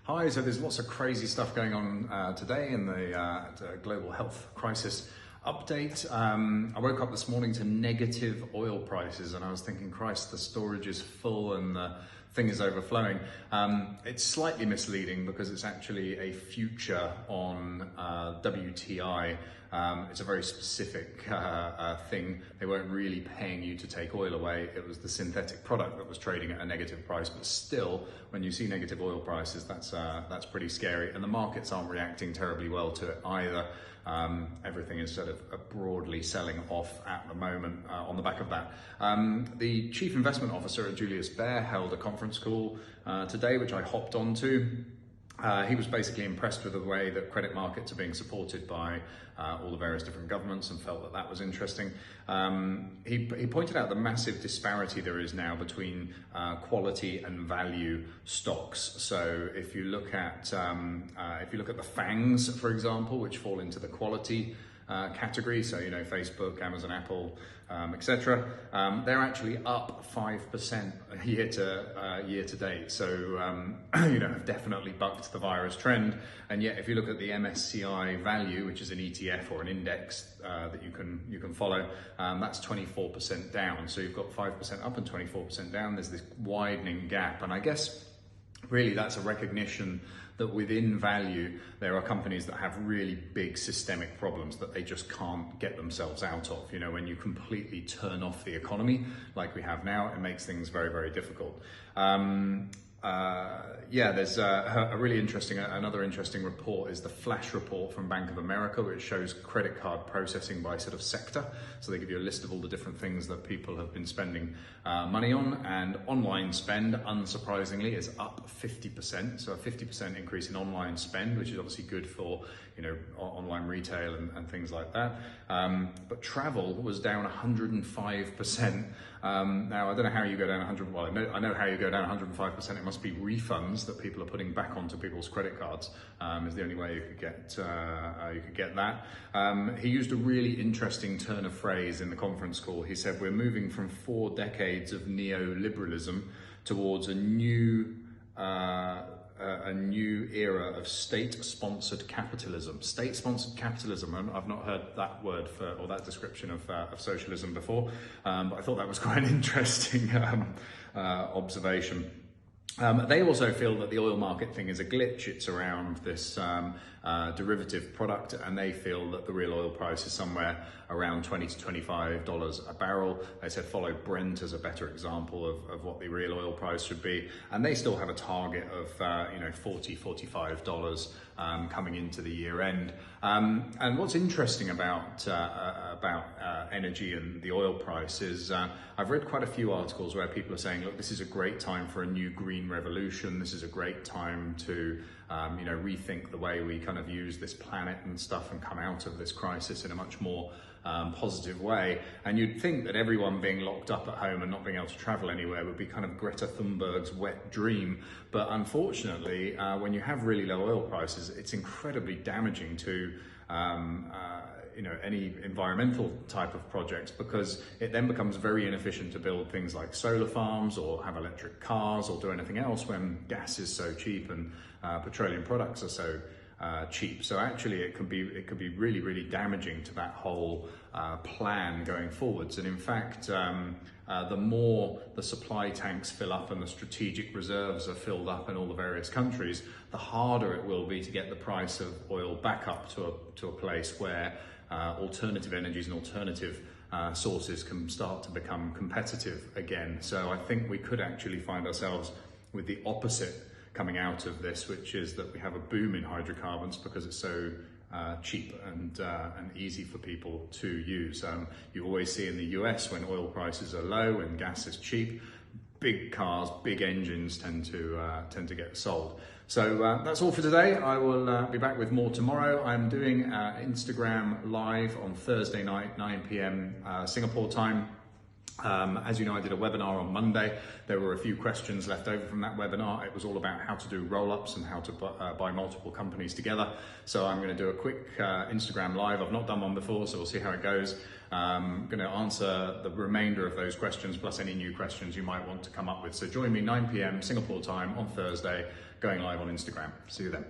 Hi, so there's lots of crazy stuff going on today in the global health crisis update. I woke up this morning to negative oil prices and I was thinking, Christ, the storage is full and the thing is overflowing. It's slightly misleading because it's actually a future on WTI. It's a very specific thing. They weren't really paying you to take oil away. It was the synthetic product that was trading at a negative price. But still, when you see negative oil prices, that's pretty scary. And the markets aren't reacting terribly well to it either. Everything is sort of broadly selling off at the moment on the back of that. The Chief Investment Officer at Julius Baer held a conference call today, which I hopped onto. He was basically impressed with the way that credit markets are being supported by all the various different governments and felt that that was interesting. He pointed out the massive disparity there is now between quality and value stocks. So if you look at the FANGs, for example, which fall into the quality category, so Facebook, Amazon, Apple, etc. They're actually up 5% year to date. So have definitely bucked the virus trend. And yet, if you look at the MSCI value, which is an ETF or an index that you can follow, that's 24% down. So you've got 5% up and 24% down. There's this widening gap, and I guess really that's a recognition that within value, there are companies that have really big systemic problems that they just can't get themselves out of. When you completely turn off the economy like we have now, it makes things very, very difficult. There's a really interesting, another interesting report is the flash report from Bank of America, which shows credit card processing by sort of sector. So they give you a list of all the different things that people have been spending money on, and online spend, unsurprisingly, is up 50%. So a 50% increase in online spend, which is obviously good for online retail and things like that. But travel was down 105%. Now, I don't know how you go down 100. Well, I know how you go down 105%. It must be refunds that people are putting back onto people's credit cards. Is the only way you could get that. He used a really interesting turn of phrase in the conference call. He said, "We're moving from 4 decades of neoliberalism towards a new era of state-sponsored capitalism." State-sponsored capitalism, I've not heard that word or that description of socialism before, but I thought that was quite an interesting observation. They also feel that the oil market thing is a glitch. It's around this derivative product, and they feel that the real oil price is somewhere around $20 to $25 a barrel. They said follow Brent as a better example of what the real oil price should be, and they still have a target of $40, $45 coming into the year end. And what's interesting about energy and the oil price is I've read quite a few articles where people are saying, look, this is a great time for a new green revolution. This is a great time to rethink the way we kind of use this planet and stuff and come out of this crisis in a much more positive way. And you'd think that everyone being locked up at home and not being able to travel anywhere would be kind of Greta Thunberg's wet dream. But unfortunately, when you have really low oil prices, it's incredibly damaging to any environmental type of projects, because it then becomes very inefficient to build things like solar farms or have electric cars or do anything else when gas is so cheap and petroleum products are so cheap. So actually it could be really, really damaging to that whole plan going forwards. And in fact, the more the supply tanks fill up and the strategic reserves are filled up in all the various countries, the harder it will be to get the price of oil back up to a place where alternative energies and alternative sources can start to become competitive again. So I think we could actually find ourselves with the opposite coming out of this, which is that we have a boom in hydrocarbons because it's so cheap and easy for people to use. You always see in the US when oil prices are low and gas is cheap, big cars, big engines tend to get sold. So that's all for today. I will be back with more tomorrow. I'm doing Instagram live on Thursday night, 9 p.m. Singapore time. As you know, I did a webinar on Monday. There were a few questions left over from that webinar. It was all about how to do roll-ups and how to buy multiple companies together. So I'm going to do a quick Instagram live. I've not done one before, so we'll see how it goes. I'm going to answer the remainder of those questions, plus any new questions you might want to come up with. So join me 9 p.m. Singapore time on Thursday, going live on Instagram. See you then.